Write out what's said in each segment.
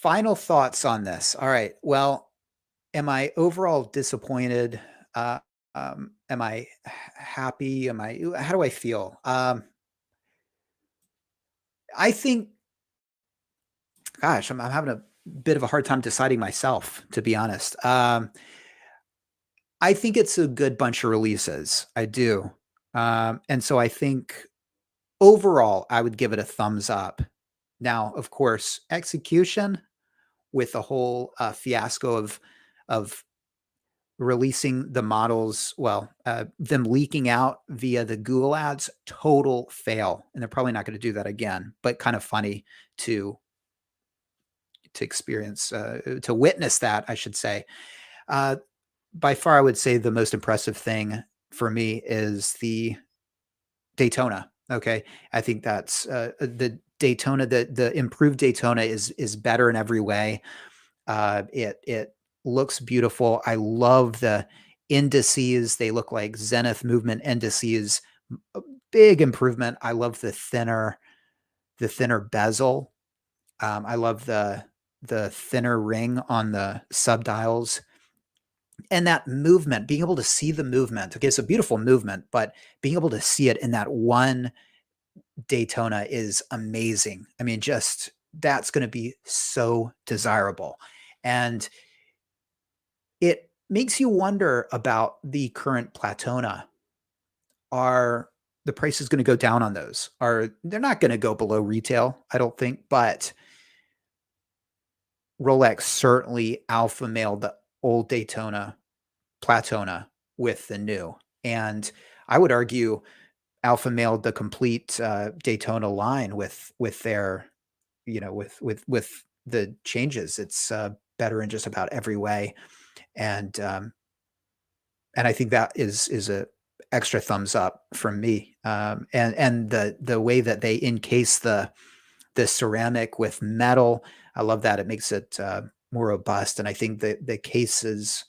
Final thoughts on this. All right. Well, am I overall disappointed? Uh, am I happy? How do I feel? I think, gosh, I'm having a bit of a hard time deciding myself, to be honest. I think it's a good bunch of releases. I do. And so I think overall, I would give it a thumbs up. Now, of course, execution with the whole fiasco of releasing the models, well, them leaking out via the Google ads, total fail. And they're probably not going to do that again, but kind of funny to experience, to witness that, I should say. Uh, by far, I would say the most impressive thing for me is the Daytona. Okay, I think that's the Daytona. The improved Daytona is better in every way. It looks beautiful. I love the indices. They look like zenith movement indices. A big improvement. I love the thinner bezel. I love the thinner ring on the subdials and that movement, being able to see the movement. Okay, it's a beautiful movement, but being able to see it in that one Daytona is amazing. I mean, just that's going to be so desirable. And it makes you wonder about the current Platona. Are the prices going to go down on those? Are they're not going to go below retail, I don't think, but Rolex certainly alpha mailed the old Daytona Platona with the new. And I would argue alpha mailed the complete Daytona line with their, with the changes. It's better in just about every way, and I think that is a extra thumbs up from me. And the way that they encase the ceramic with metal, I love that. It makes it more robust, and I think the case is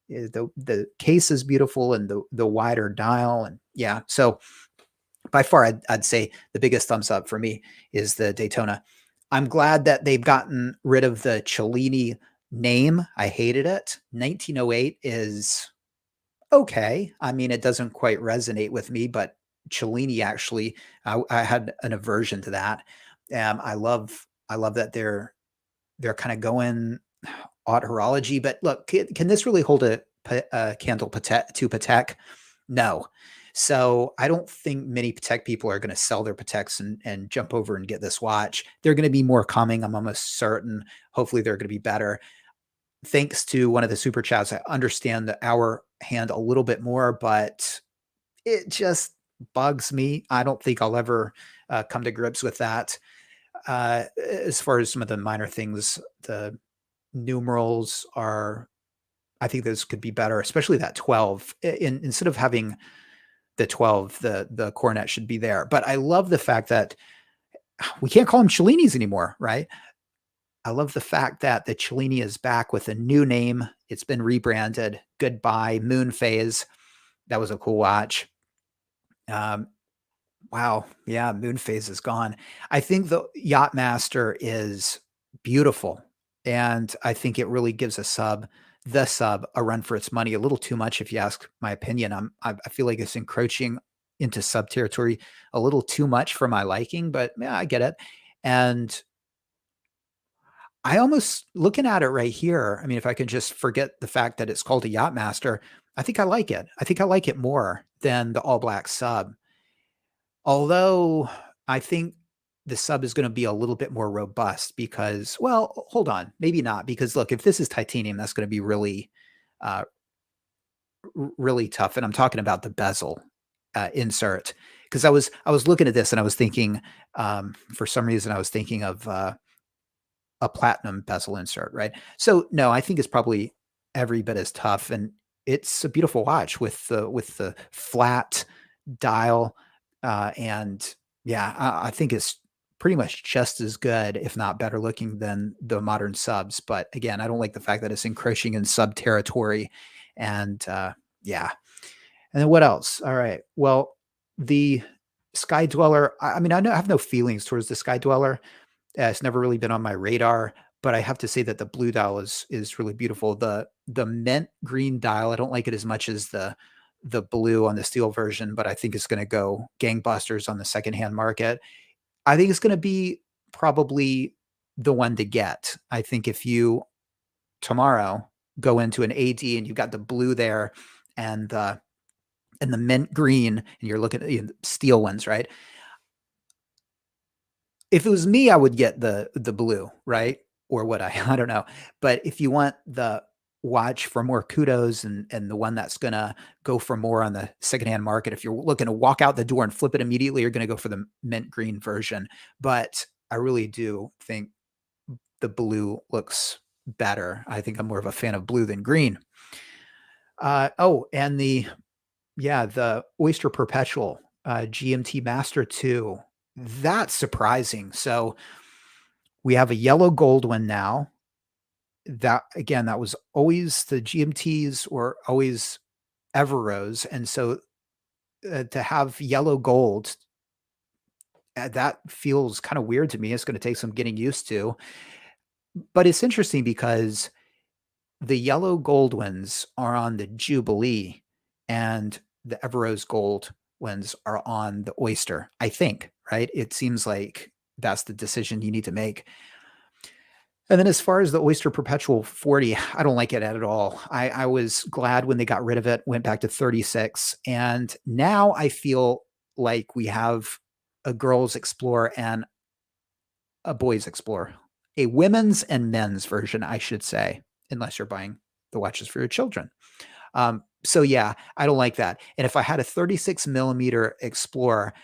the case is beautiful, and the wider dial, and yeah. So by far, I'd say the biggest thumbs up for me is the Daytona. I'm glad that they've gotten rid of the Cellini name. I hated it. 1908 is okay. I mean, it doesn't quite resonate with me, but Cellini actually, I had an aversion to that. I love that they're kind of going odd horology. But look, can this really hold a candle to Patek? No. So I don't think many Patek people are going to sell their Pateks and jump over and get this watch. They're going to be more coming. I'm almost certain. Hopefully, they're going to be better. Thanks to one of the super chats, I understand the hour hand a little bit more, but it just bugs me. I don't think I'll ever come to grips with that. As far as some of the minor things, the numerals are, I think those could be better, especially that 12. Instead of having the 12, the coronet should be there. But I love the fact that we can't call them Cellinis anymore, right? I love the fact that the Cellini is back with a new name. It's been rebranded. Goodbye, Moon Phase. That was a cool watch. Wow. Yeah, Moon Phase is gone. I think the Yachtmaster is beautiful. And I think it really gives the sub, a run for its money. A little too much, if you ask my opinion. I feel like it's encroaching into sub territory a little too much for my liking, but yeah, I get it. And I almost looking at it right here. I mean, if I could just forget the fact that it's called a Yachtmaster, I think I like it. I think I like it more than the all black sub. Although I think the sub is going to be a little bit more robust because, well, hold on, maybe not. Because look, if this is titanium, that's going to be really, uh, really tough. And I'm talking about the bezel insert, because I was looking at this and I was thinking, for some reason, I was thinking of a platinum bezel insert, right? So no, I think it's probably every bit as tough, and it's a beautiful watch with the flat dial, and yeah, I think it's pretty much just as good, if not better looking than the modern subs. But again, I don't like the fact that it's encroaching in sub territory, and yeah. And then what else? All right, well, the Sky Dweller. I mean, I have no feelings towards the Sky Dweller. It's never really been on my radar, but I have to say that the blue dial is really beautiful. The mint green dial, I don't like it as much as the blue on the steel version, but I think it's gonna go gangbusters on the secondhand market. I think it's gonna be probably the one to get. I think if you tomorrow go into an AD and you've got the blue there and the mint green and you're looking at the steel ones, right? If it was me, I would get the blue, right? Or would I? I don't know. But if you want the watch for more kudos and the one that's gonna go for more on the secondhand market, if you're looking to walk out the door and flip it immediately, you're gonna go for the mint green version. But I really do think the blue looks better. I think I'm more of a fan of blue than green. Oh, and the Oyster Perpetual, GMT Master 2. That's surprising. So we have a yellow gold one now. That again, that was always the GMTs were always Everose, and so to have yellow gold, that feels kind of weird to me. It's going to take some getting used to, but it's interesting because the yellow gold ones are on the Jubilee, and the Everose gold ones are on the Oyster. I think, right? It seems like that's the decision you need to make. And then as far as the Oyster Perpetual 40, I don't like it at all. I was glad when they got rid of it, went back to 36. And now I feel like we have a girls Explorer and a boys Explorer, a women's and men's version, I should say, unless you're buying the watches for your children. So yeah, I don't like that. And if I had a 36 millimeter Explorer,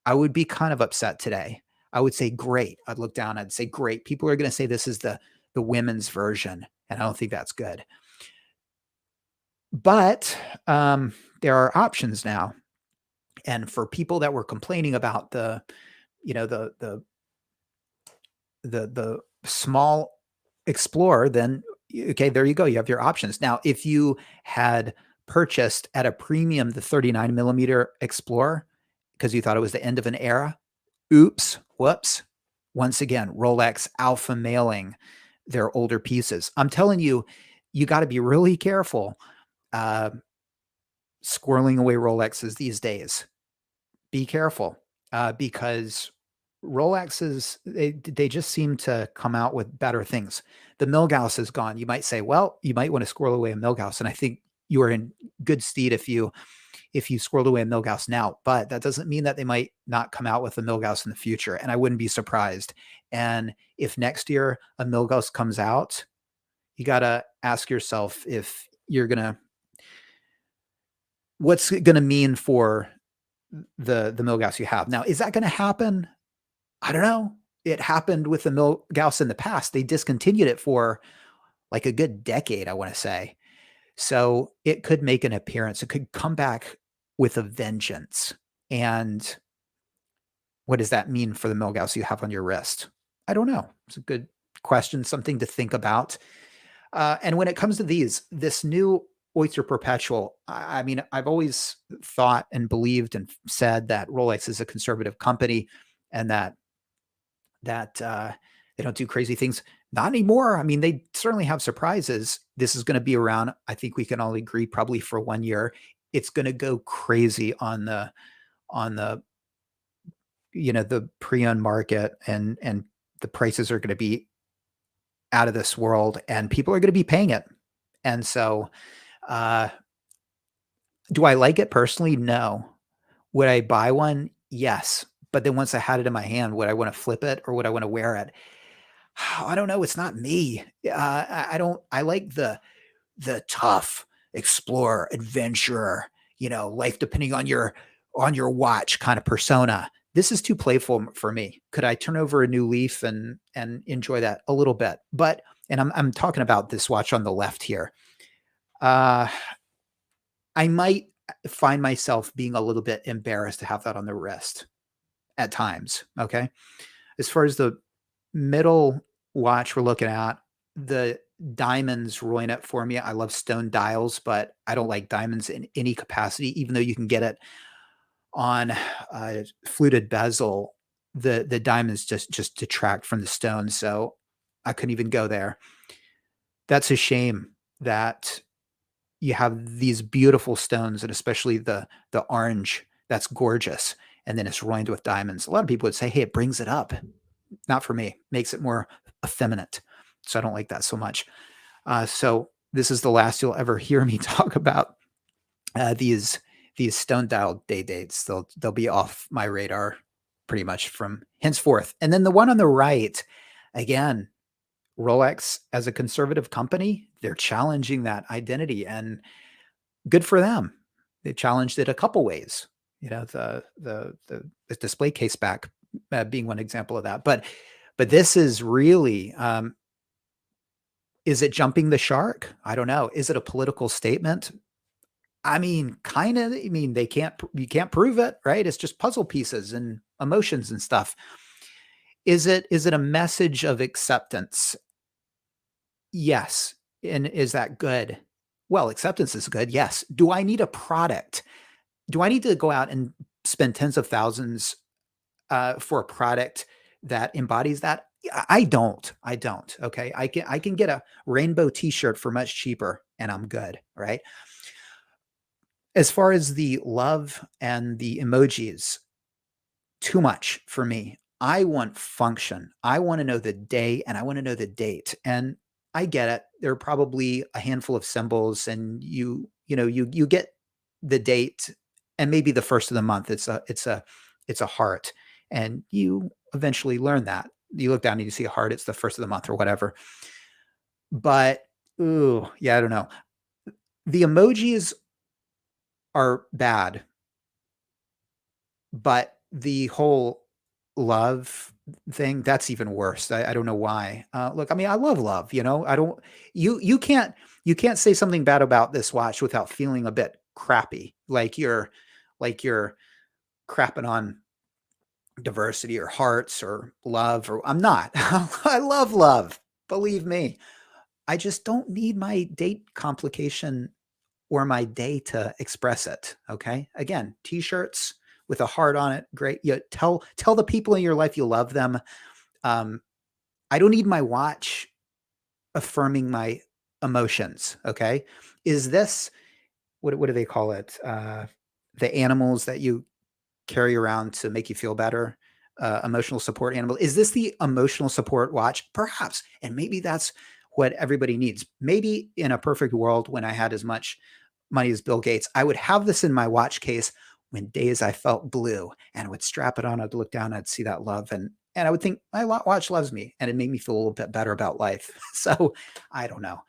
I would be kind of upset today. I would say, great. I'd look down, I'd say, great. People are going to say this is the women's version, and I don't think that's good. But there are options now. And for people that were complaining about you know, the small Explorer, then okay, there you go. You have your options. Now, if you had purchased at a premium the 39 millimeter Explorer because you thought it was the end of an era, oops, whoops. Once again, Rolex alpha mailing their older pieces. I'm telling you, you got to be really careful uh, squirreling away Rolexes these days. Be careful because Rolexes, they just seem to come out with better things. The Milgauss is gone. You might say, well, you might want to squirrel away a Milgauss, and I think you are in good stead if you squirreled away a Milgauss now, but that doesn't mean that they might not come out with a Milgauss in the future. And I wouldn't be surprised. And if next year a Milgauss comes out, you got to ask yourself if you're going to, what's it going to mean for the Milgauss you have. Now, is that going to happen? I don't know. It happened with the Milgauss in the past. They discontinued it for like a good decade, I want to say. So it could make an appearance. It could come back with a vengeance. And what does that mean for the Milgauss you have on your wrist? I don't know. It's a good question, something to think about. And when it comes to this new Oyster Perpetual, I mean, I've always thought and believed and said that Rolex is a conservative company and that they don't do crazy things. Not anymore. I mean, they certainly have surprises. This is going to be around. I think we can all agree probably for 1 year. It's going to go crazy on the the pre-owned market, and the prices are going to be out of this world, and people are going to be paying it. And so, uh, do I like it personally? No. Would I buy one? Yes. But then once I had it in my hand, would I want to flip it or would I want to wear it? I don't know. It's not me. I don't. I like the tough explorer, adventurer, life depending on your watch kind of persona. This is too playful for me. Could I turn over a new leaf and enjoy that a little bit? But and I'm talking about this watch on the left here. Uh, I might find myself being a little bit embarrassed to have that on the wrist at times. Okay. As far as the middle watch we're looking at, the diamonds ruin it for me. I love stone dials, but I don't like diamonds in any capacity, even though you can get it on fluted bezel. The diamonds just detract from the stone. So I couldn't even go there. That's a shame that you have these beautiful stones, and especially the orange that's gorgeous, and then it's roined with diamonds. A lot of people would say, "Hey, it brings it up." Not for me. Makes it more effeminate. So I don't like that so much. So this is the last you'll ever hear me talk about uh, these these stone dial day dates. They'll be off my radar pretty much from henceforth. And then the one on the right, again, Rolex as a conservative company, they're challenging that identity, and good for them. They challenged it a couple ways. The display case back being one example of that. But this is really, is it jumping the shark? I don't know. Is it a political statement? I mean, kind of. I mean, you can't prove it, right? It's just puzzle pieces and emotions and stuff. Is it a message of acceptance? Yes. And is that good? Well, acceptance is good. Yes. Do I need a product? Do I need to go out and spend tens of thousands for a product that embodies that? Yeah, I don't. I don't. Okay. I can get a rainbow t-shirt for much cheaper and I'm good. Right. As far as the love and the emojis, too much for me. I want function. I want to know the day and I want to know the date. And I get it. There are probably a handful of symbols, and you get the date and maybe the first of the month. It's a heart. And you eventually learn that. You look down and you see a heart, it's the first of the month or whatever. But ooh, yeah, I don't know. The emojis are bad, but the whole love thing, that's even worse. I don't know why. Look, I mean, I love love, I don't you can't say something bad about this watch without feeling a bit crappy, like you're crapping on diversity or hearts or love. Or I'm not. I love love. Believe me. I just don't need my date complication or my day to express it. Okay. Again, t-shirts with a heart on it. Great. Tell the people in your life you love them. Um, I don't need my watch affirming my emotions. Okay. Is this what do they call it? The animals that you carry around to make you feel better, emotional support animal. Is this the emotional support watch? Perhaps. And maybe that's what everybody needs. Maybe in a perfect world, when I had as much money as Bill Gates, I would have this in my watch case when days I felt blue, and I would strap it on. I'd look down, I'd see that love, and I would think my watch loves me, and it made me feel a little bit better about life. So I don't know.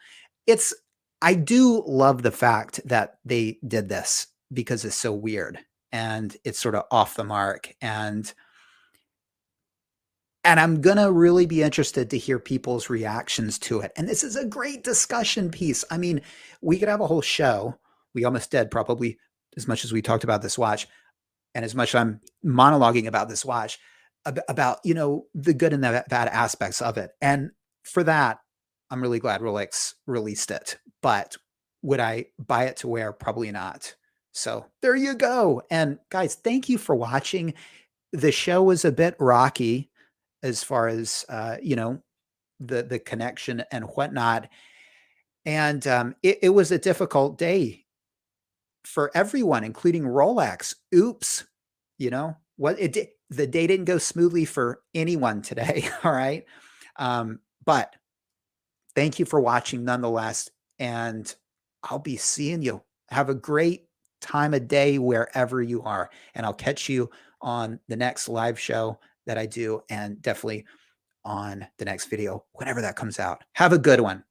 It's I do love the fact that they did this because it's so weird and it's sort of off the mark, and I'm gonna really be interested to hear people's reactions to it. And this is a great discussion piece. I mean, we could have a whole show. We almost did, probably, as much as we talked about this watch and as much I'm monologuing about this watch, about the good and the bad aspects of it. And for that, I'm really glad Rolex released it. But would I buy it to wear? Probably not. So there you go. And guys, thank you for watching. The show was a bit rocky as far as the connection and whatnot, and it was a difficult day for everyone, including Rolex. Oops, what the day didn't go smoothly for anyone today. All right, but thank you for watching nonetheless, and I'll be seeing you. Have a great time of day wherever you are, and I'll catch you on the next live show that I do, and definitely on the next video, whenever that comes out. Have a good one.